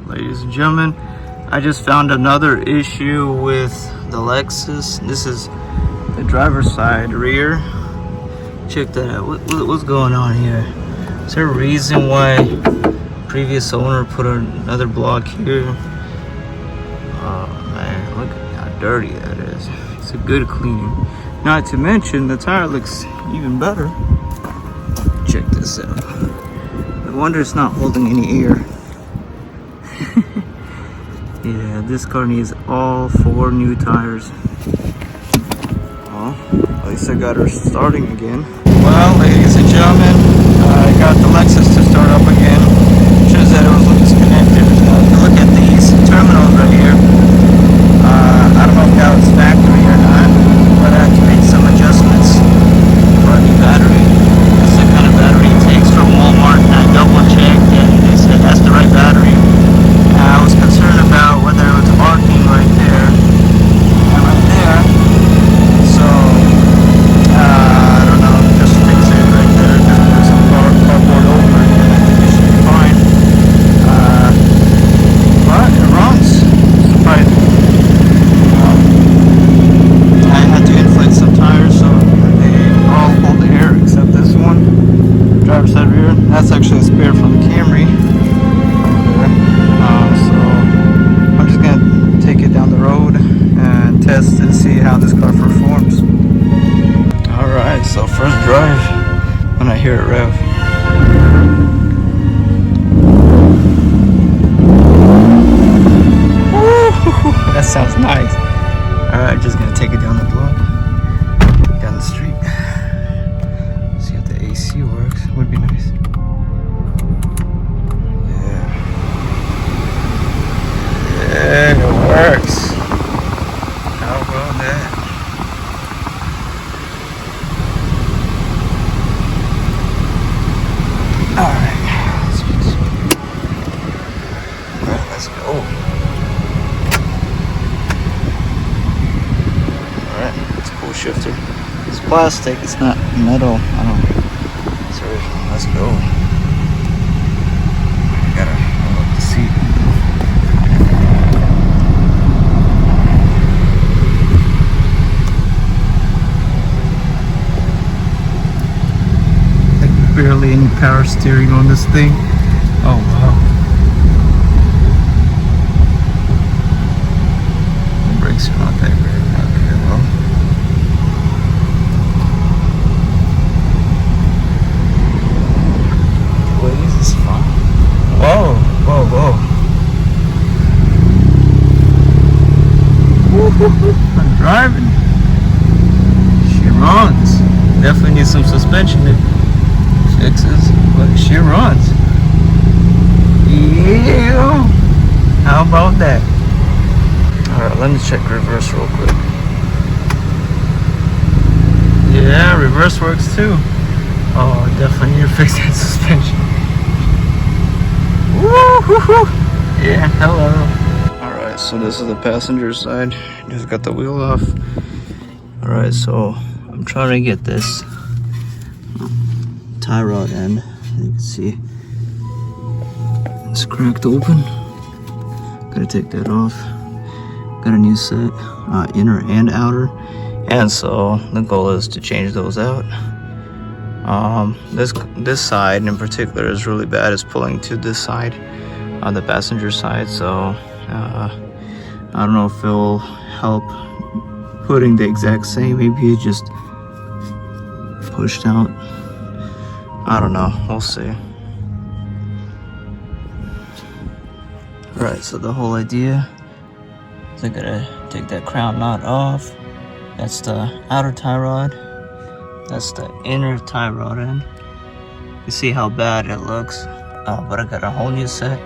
ladies and gentlemen, I just found another issue with the Lexus. This is the driver's side rear. Check that out. What's going on here? Is there a reason why previous owner put another block here? Oh man, look at how dirty that is. It's a good cleaning. Not to mention the tire looks even better. Check this out. I wonder it's not holding any air. Yeah, this car needs all 4 new tires. Well, at least I got her starting again. Well, ladies and gentlemen, I got the Lexus to start up again. Shows that it was disconnected. If you look at these terminals right here, I don't know if that was factory or not, but I had to make some adjustments for a new battery. That's the kind of battery it takes from Walmart, and I double checked and they said that's the right battery. I was concerned about whether it was arcing right there and right there, so I don't know, just fix it right there, just put some cardboard over it and I think it should be fine. But it runs, surprising. I had to inflate some tires so they all hold the air except this one, driver's side rear. That's actually a spare from the Camry. Test and see how this car performs. Alright, so first drive when I hear it rev. Woo! That sounds nice. Alright, just gonna take it down the block, down the street. See if the AC works. Would be nice. Yeah, it works. How about that? Alright, let's go. Alright, it's a cool shifter. It's plastic, it's not metal. I don't know. It's original. Let's go. I gotta unlock the seat. Barely any power steering on this thing. Oh wow. The brakes are not that great. Okay, well. Wait, this is fun. Whoa, whoa, whoa. I'm driving. She runs. Definitely needs some suspension fixes, but she runs. Yeah. How about that? Alright, let me check reverse real quick. Yeah, reverse works too. Oh, definitely need to fix that suspension. Woo-hoo-hoo. Yeah, hello. Alright, so this is the passenger side. Just got the wheel off. Alright, so I'm trying to get this tie rod end. You can see it's cracked open. Gotta take that off. Got a new set, inner and outer, and so the goal is to change those out. This side in particular is really bad. It's pulling to this side on the passenger side, so I don't know if it'll help putting the exact same. Maybe it just pushed out. I don't know, we'll see. Alright, so the whole idea is I gotta take that crown knot off. That's the outer tie rod. That's the inner tie rod end. You see how bad it looks. But I got a whole new set.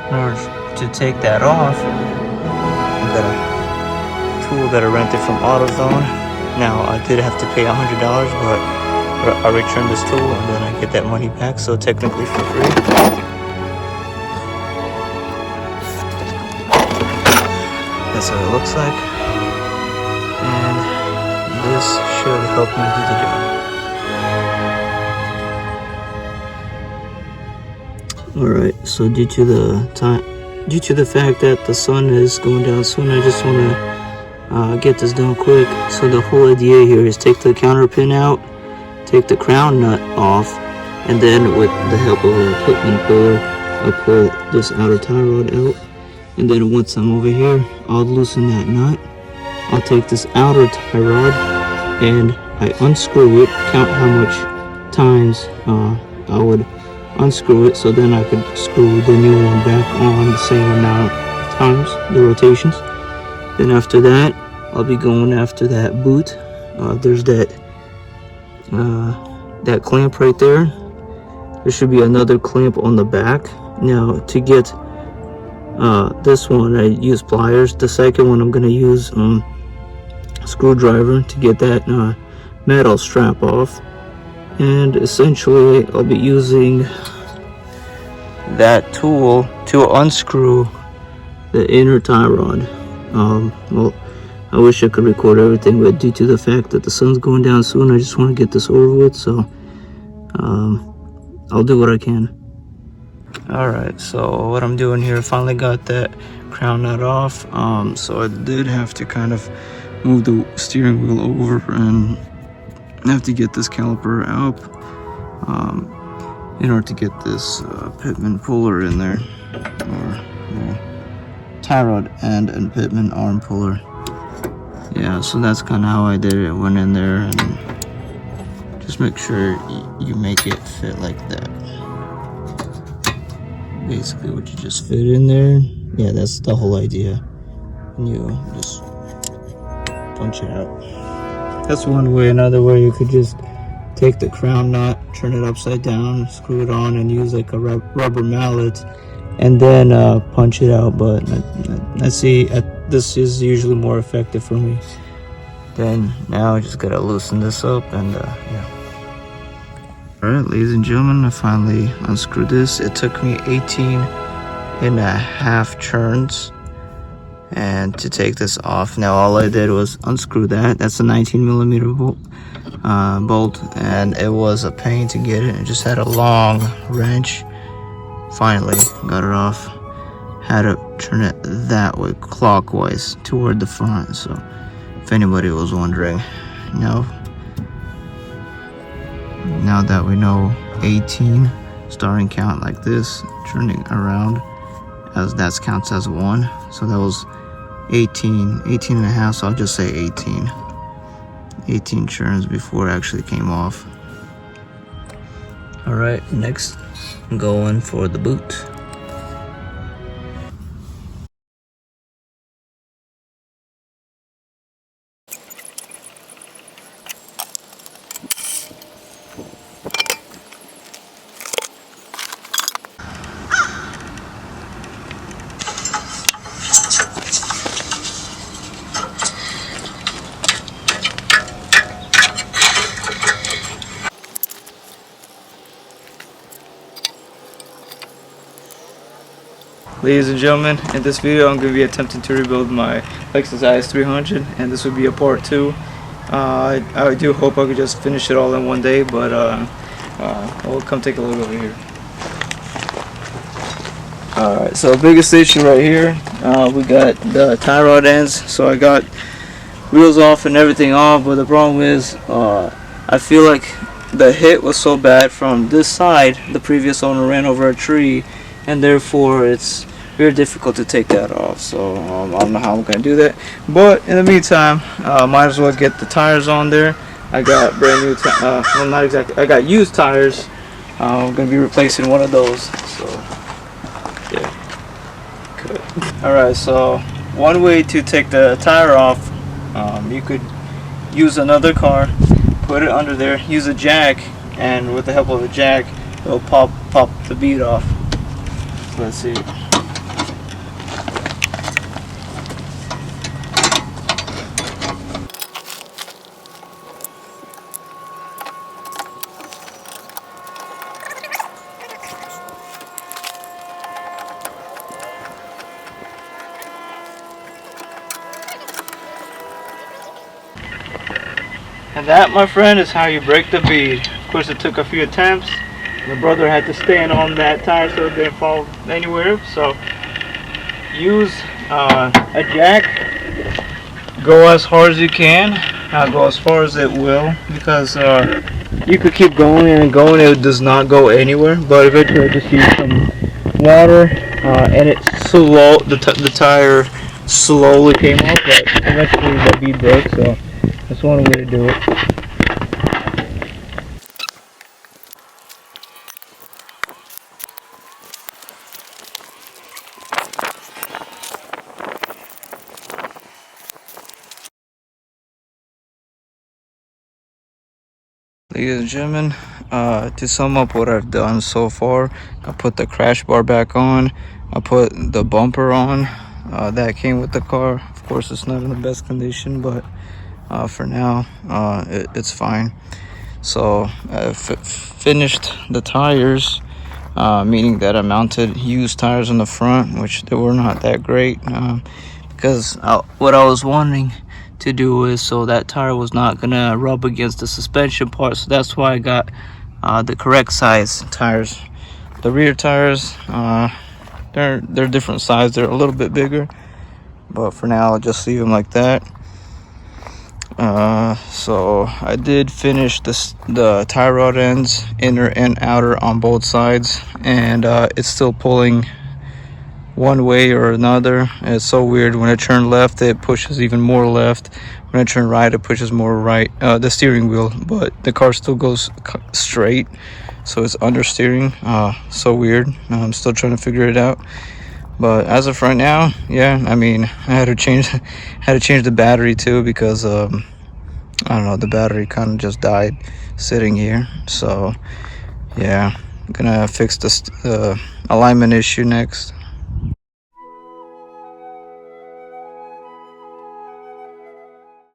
In order to take that off, I got a tool that I rented from AutoZone. Now, I did have to pay $100, but I return this tool and then I get that money back, so technically for free. That's what it looks like, and this should help me do the job. Alright, so due to the due to the fact that the sun is going down soon, I just want to get this done quick. So the whole idea here is take the counter pin out, take the crown nut off, and then with the help of a pitman puller, I'll pull this outer tie rod out. And then once I'm over here, I'll loosen that nut. I'll take this outer tie rod and I unscrew it, count how much times I would unscrew it, so then I could screw the new one back on the same amount of times, the rotations. Then after that, I'll be going after that boot. There's that clamp right there. There should be another clamp on the back. Now to get this one, I use pliers. The second one, I'm going to use screwdriver to get that metal strap off. And essentially I'll be using that tool to unscrew the inner tie rod. Well, I wish I could record everything, but due to the fact that the sun's going down soon, I just want to get this over with, so I'll do what I can. Alright, so what I'm doing here, finally got that crown nut off. So I did have to kind of move the steering wheel over and I have to get this caliper out in order to get this pitman puller in there, or tie rod and pitman arm puller. Yeah, so that's kind of how I did it. Went in there and just make sure you make it fit like that. Basically what you just fit in there. Yeah, that's the whole idea. And you just punch it out. That's one way. Another way, you could just take the crown nut, turn it upside down, screw it on, and use like a rubber mallet, and then punch it out. But I see this is usually more effective for me. Then now I just gotta loosen this up and yeah. Alright, ladies and gentlemen, I finally unscrewed this. It took me 18.5 turns and to take this off. Now all I did was unscrew that. That's a 19mm bolt, and it was a pain to get it. It just had a long wrench. Finally got it off. Had to turn it that way, clockwise, toward the front. So if anybody was wondering, now that we know 18, starting count like this, turning around, as that counts as 1. So that was 18 and a half, so I'll just say 18 turns before it actually came off. Alright, next I'm going for the boot. Ladies and gentlemen, in this video I'm going to be attempting to rebuild my Lexus IS300, and this would be a part 2. I do hope I could just finish it all in one day, but we'll come take a look over here. Alright, so biggest issue right here, we got the tie rod ends. So I got wheels off and everything off, but the problem is I feel like the hit was so bad from this side. The previous owner ran over a tree, and therefore it's very difficult to take that off. So I don't know how I'm gonna do that, but in the meantime, might as well get the tires on there. I got brand new well, not exactly, I got used tires. I'm gonna be replacing one of those, so yeah, good. Alright, so one way to take the tire off, you could use another car, put it under there, use a jack, and with the help of a jack it'll pop the bead off. So let's see. And that, my friend, is how you break the bead. Of course, it took a few attempts. The brother had to stand on that tire so it didn't fall anywhere. So use a jack. Go as hard as you can. Go as far as it will, because you could keep going and going. It does not go anywhere. But eventually, I just use some water, and it slow. The tire slowly came off, but eventually the bead broke. So that's one way to do it. Ladies and gentlemen, to sum up what I've done so far, I put the crash bar back on, I put the bumper on that came with the car. Of course, it's not in the best condition, but for now, it's fine. So I finished the tires, meaning that I mounted used tires on the front, which they were not that great, because what I was wanting to do is so that tire was not gonna rub against the suspension part. So that's why I got the correct size tires. The rear tires, they're different size. They're a little bit bigger, but for now I'll just leave them like that. So I did finish the tie rod ends, inner and outer, on both sides, and it's still pulling one way or another. And it's so weird. When I turn left, it pushes even more left. When I turn right, it pushes more right. The steering wheel, but the car still goes straight, so it's understeering. So weird. I'm still trying to figure it out. But as of right now, yeah, I mean, I had to change the battery too, because I don't know, the battery kind of just died sitting here. So yeah, I'm gonna fix this alignment issue next.